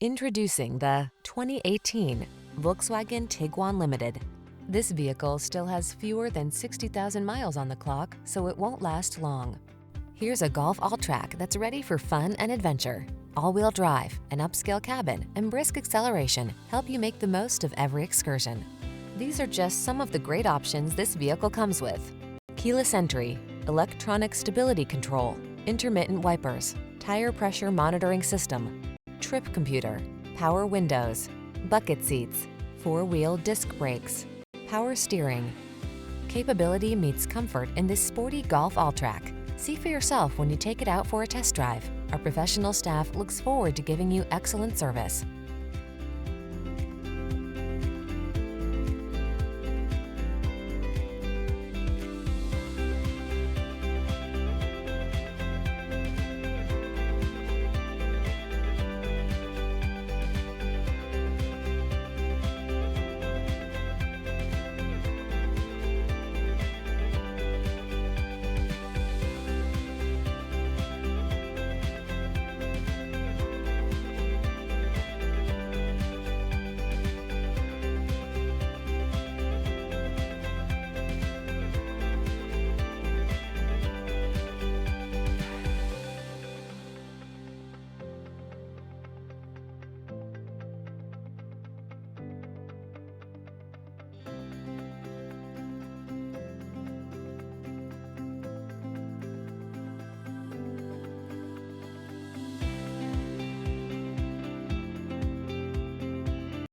Introducing the 2018 Volkswagen Tiguan Limited. This vehicle still has fewer than 60,000 miles on the clock, so it won't last long. Here's a Golf all-track that's ready for fun and adventure. All-wheel drive, an upscale cabin, and brisk acceleration help you make the most of every excursion. These are just some of the great options this vehicle comes with: keyless entry, electronic stability control, intermittent wipers, tire pressure monitoring system, trip computer, power windows, bucket seats, four-wheel disc brakes, power steering. Capability meets comfort in this sporty Golf all-track. See for yourself when you take it out for a test drive. Our professional staff looks forward to giving you excellent service.